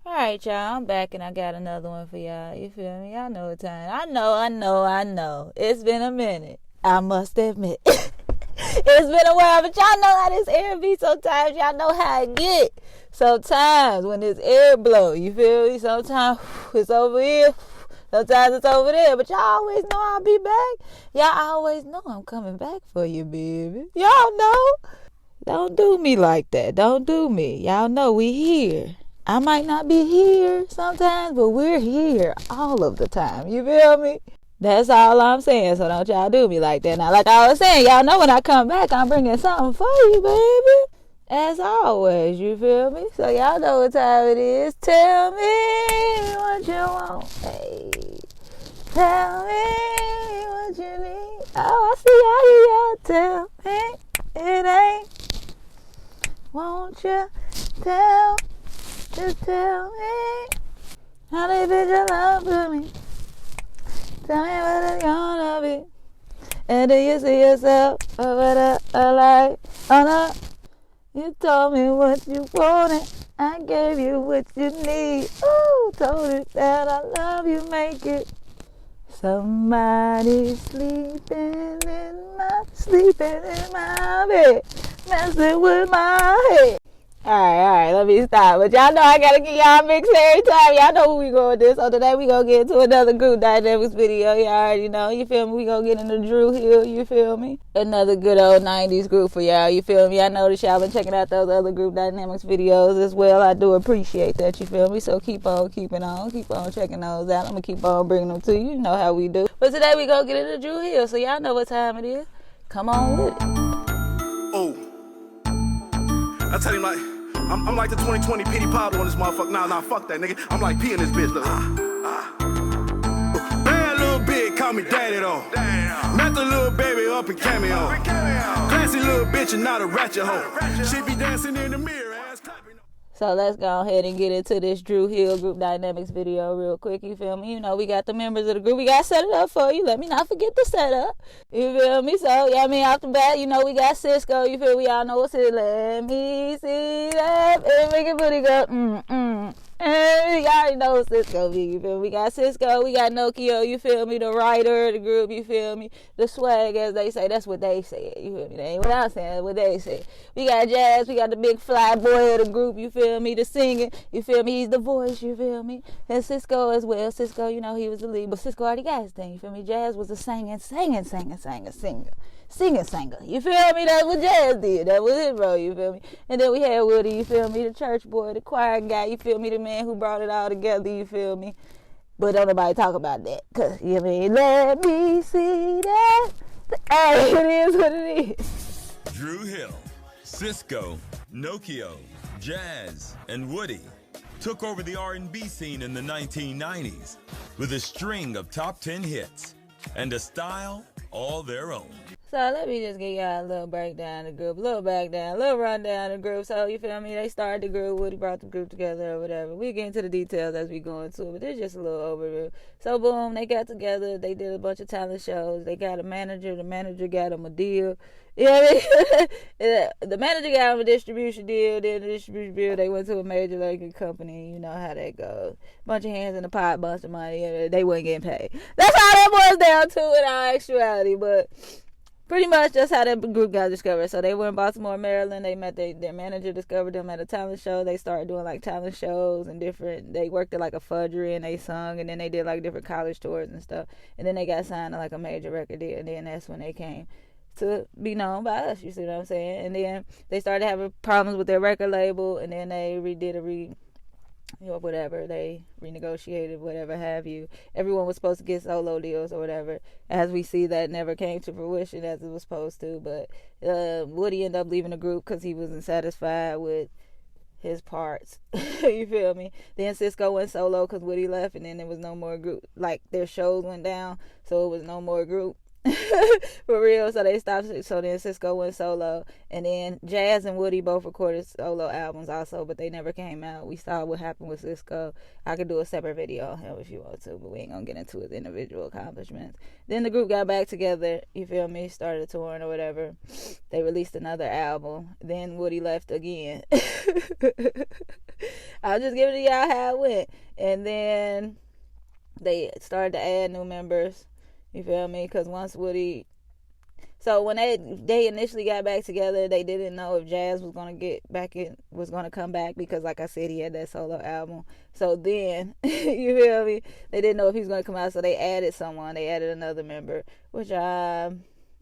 Alright, y'all, I'm back and I got another one for y'all. You feel me? Y'all know what time. I know. It's been a minute. I must admit. It's been a while, but y'all know how this air be sometimes. Y'all know how it get. Sometimes when this air blow, you feel me? Sometimes it's over here. Sometimes it's over there. But y'all always know I'll be back. Y'all always know I'm coming back for you, baby. Y'all know. Don't do me like that. Don't do me. Y'all know we here. I might not be here sometimes, but we're here all of the time. You feel me? That's all I'm saying, so don't y'all do me like that. Now, like I was saying, y'all know when I come back, I'm bringing something for you, baby. As always, you feel me? So y'all know what time it is. Tell me what you want, hey. Tell me what you need. Oh, I see how you tell me it ain't. Won't you tell me? Just tell me how they fit your love to me. Tell me what it's gonna be. And do you see yourself over the light? Oh no, you told me what you wanted. I gave you what you need. Ooh, told you that I love you, make it. Somebody sleeping in my bed, messing with my head. Alright, let me stop. But y'all know I gotta get y'all mixed every time. Y'all know who we going with this. So today we gonna get into another group dynamics video. Y'all already know. You feel me? We gonna get into Drew Hill. You feel me? Another good old 90s group for y'all. You feel me? I noticed y'all been checking out those other group dynamics videos as well. I do appreciate that. You feel me? So keep on keeping on. Keep on checking those out. I'm gonna keep on bringing them to you. You know how we do. But today we gonna get into Drew Hill. So y'all know what time it is. Come on with it. Oh. I tell you, like, I'm like the 2020 Petey Pablo on this motherfucker. Nah, fuck that, nigga. I'm like P in this bitch, look. Bad little bitch, call me daddy, though. Met the little baby up in cameo. Classy little bitch and not a ratchet hoe. She be dancing in the mirror, ass clapping. So let's go ahead and get into this Drew Hill group dynamics video real quick. You feel me? You know, we got the members of the group. We got to set it up for you. Let me not forget the setup. You feel me? So, yeah, I mean, off the bat, you know, we got Sisqo. You feel me? Y'all know what's it. Let me see that. And make it booty go, And y'all already know what Sisqo be, you feel me? We got Sisqo, we got Nokia, you feel me? The writer of the group, you feel me? The swag, as they say, that's what they said, you feel me? That ain't what I'm saying, that's what they said. We got Jazz, we got the big fly boy of the group, you feel me? The singing, you feel me? He's the voice, you feel me? And Sisqo as well. Sisqo, you know, he was the lead, but Sisqo already got his thing, you feel me? Jazz was a singer. Singer. You feel me? That's what Jazz did. That was it, bro. You feel me? And then we had Woody, you feel me? The church boy, the choir guy, you feel me? The man who brought it all together, you feel me? But don't nobody talk about that. Cause, you know what I mean? Let me see that. Hey, it is what it is. Drew Hill, Sisqo, Nokia, Jazz, and Woody took over the R&B scene in the 1990s with a string of top 10 hits and a style all their own. So let me just give y'all a little breakdown of the group, a little rundown of the group. So you feel me? They started the group, Woody brought the group together or whatever. We get into the details as we go into it, but it's just a little overview. So boom, they got together, they did a bunch of talent shows, they got a manager, the manager got them a deal. You know what I mean? The manager got them a distribution deal, then the distribution deal, they went to a major label company, you know how that goes. Bunch of hands in the pot, bunch of money, they wasn't getting paid. That's all that boils down to in all actuality, but pretty much that's how that group got discovered. So they were in Baltimore, Maryland. They met their manager, discovered them at a talent show. They started doing like talent shows and they worked at like a fudgery and they sung, and then they did like different college tours and stuff. And then they got signed to like a major record deal, and then that's when they came to be known by us, you see what I'm saying? And then they started having problems with their record label, and then they they renegotiated, whatever have you. Everyone was supposed to get solo deals or whatever. As we see, that never came to fruition as it was supposed to, but Woody ended up leaving the group because he wasn't satisfied with his parts. You feel me? Then Sisqo went solo because Woody left, and then there was no more group. Like, their shows went down, so it was no more group. For real. So they stopped. So then Sisqo went solo, and then Jazz and Woody both recorded solo albums also, but they never came out. We saw what happened with Sisqo. I could do a separate video on him if you want to, but we ain't gonna get into his individual accomplishments. Then the group got back together, you feel me, started touring or whatever. They released another album. Then Woody left again. I'll just give it to y'all how it went. And then they started to add new members, you feel me, because once Woody... So when they initially got back together, they didn't know if Jazz was gonna come back, because like I said, he had that solo album. So then, you feel me, they didn't know if he was gonna come out, so they added someone. They added another member, which I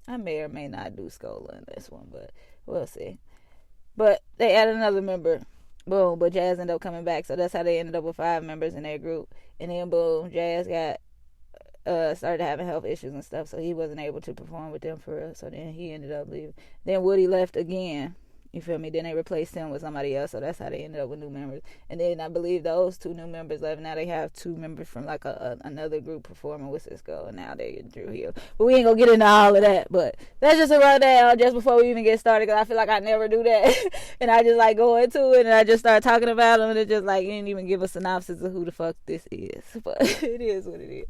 may or may not do Scola in this one, but we'll see. But they added another member. Boom, but Jazz ended up coming back, so that's how they ended up with 5 members in their group. And then boom, Jazz started having health issues and stuff, so he wasn't able to perform with them for real. So then he ended up leaving. Then Woody left again, you feel me? Then they replaced him with somebody else, so that's how they ended up with new members. And then I believe those 2 new members left. Now they have 2 members from like another group performing with Sisqo, and now they Drew Hill. But we ain't gonna get into all of that. But that's just a rundown just before we even get started, because I feel like I never do that. And I just like go into it and I just start talking about them, and it just like you didn't even give a synopsis of who the fuck this is. But it is what it is.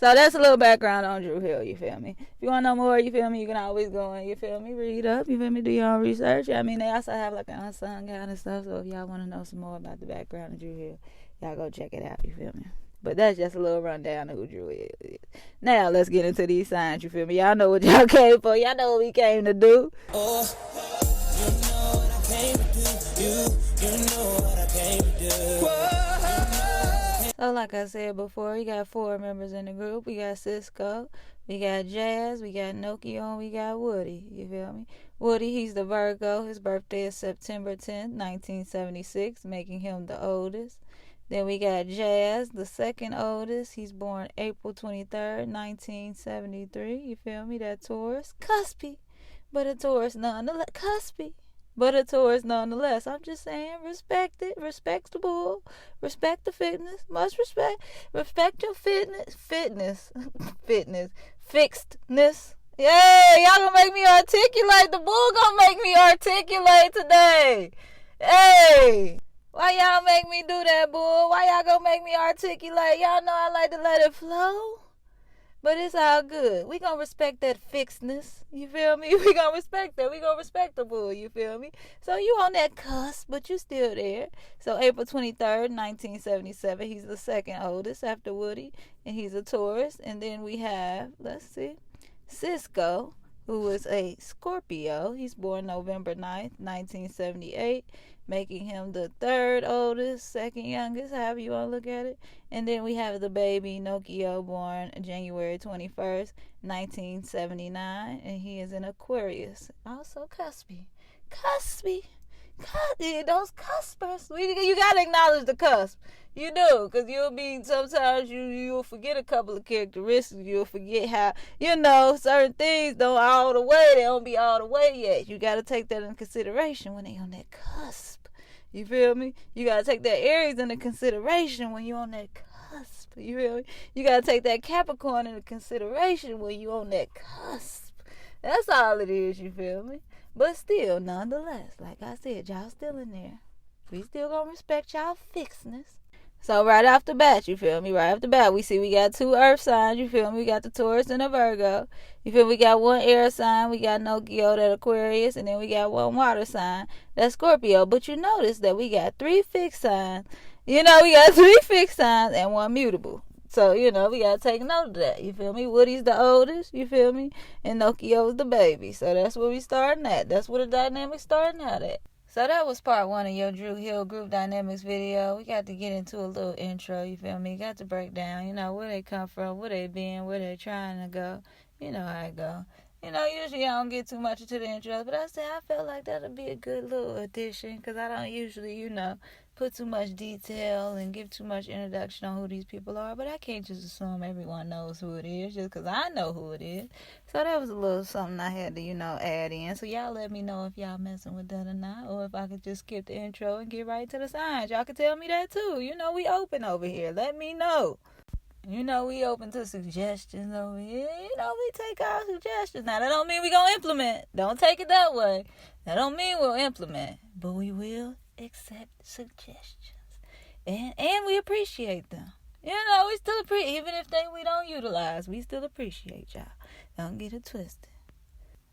So that's a little background on Drew Hill, you feel me? If you want to know more, you feel me, you can always go and, you feel me, read up, you feel me, do your own research. I mean, they also have like an unsung guide and stuff, so if y'all want to know some more about the background of Drew Hill, y'all go check it out, you feel me? But that's just a little rundown of who Drew Hill is. Now, let's get into these signs, you feel me? Y'all know what y'all came for. Y'all know what we came to do. Oh, you know what I came to do. You know what I came to do. Whoa. So like I said before, we got 4 members in the group. We got Sisqo, we got Jazz, we got Nokio, and we got Woody. You feel me? Woody, he's the Virgo. His birthday is September 10th, 1976, making him the oldest. Then we got Jazz, the second oldest. He's born April 23rd, 1973. You feel me? That Taurus. Cuspy. But a Taurus nonetheless. Cuspy. But a Taurus nonetheless. I'm just saying, respect it. Respect the bull. Respect the fitness. Must respect. Respect your fitness. Fitness. Fixedness. Yeah, y'all gonna make me articulate. The bull gonna make me articulate today. Hey. Why y'all make me do that, bull? Why y'all gonna make me articulate? Y'all know I like to let it flow. But it's all good. We gonna respect that fixedness. You feel me? We gonna respect that. We gonna respect the bull. You feel me? So you on that cusp, but you still there. So April 23rd, 1977. He's the second oldest after Woody. And he's a Taurus. And then we have, let's see, Sisqo, who is a Scorpio. He's born November 9th, 1978. Making him the third oldest, second youngest, however you want to look at it. And then we have the baby, Nokio, born January 21st, 1979. And he is an Aquarius. Also cuspy. Those cuspers. You got to acknowledge the cusp. You do, because sometimes you'll forget a couple of characteristics. You'll forget how, certain things they don't be all the way yet. You got to take that into consideration when they on that cusp. You feel me? You got to take that Aries into consideration when you on that cusp. You feel me? You got to take that Capricorn into consideration when you on that cusp. That's all it is, you feel me? But still, nonetheless, like I said, y'all still in there. We still gonna respect y'all fixedness. So right off the bat, you feel me? Right off the bat, we see we got 2 earth signs, you feel me? We got the Taurus and the Virgo. You feel me? We got 1 air sign, we got Nokio, that Aquarius, and then we got 1 water sign, that's Scorpio. But you notice that we got 3 fixed signs. We got 3 fixed signs and 1 mutable. So, we got to take note of that. You feel me? Woody's the oldest, you feel me? And Nokio's the baby. So that's where we starting at. That's where the dynamic's starting out at. So that was part 1 of your Drew Hill Group Dynamics video. We got to get into a little intro, you feel me? Got to break down, where they come from, where they been, where they trying to go. You know how it go. Usually I don't get too much into the intro, but I felt like that'd be a good little addition, because I don't usually, put too much detail and give too much introduction on who these people are. But I can't just assume everyone knows who it is just because I know who it is. So that was a little something I had to, add in. So y'all let me know if y'all messing with that or not, or if I could just skip the intro and get right to the signs. Y'all can tell me that too. We open over here. Let me know. You know, we open to suggestions over here. You know, we take our suggestions. Now, that don't mean we gonna implement. Don't take it that way. That don't mean we'll implement. But we will accept suggestions. And we appreciate them. You know, we still appreciate, even if we don't utilize, we still appreciate y'all. Don't get it twisted.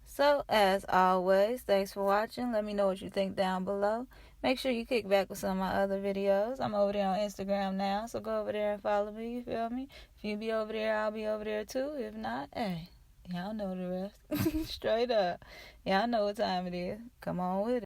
So, as always, thanks for watching. Let me know what you think down below. Make sure you kick back with some of my other videos. I'm over there on Instagram now, so go over there and follow me, you feel me? If you be over there, I'll be over there too. If not, hey, y'all know the rest. Straight up. Y'all know what time it is. Come on with it.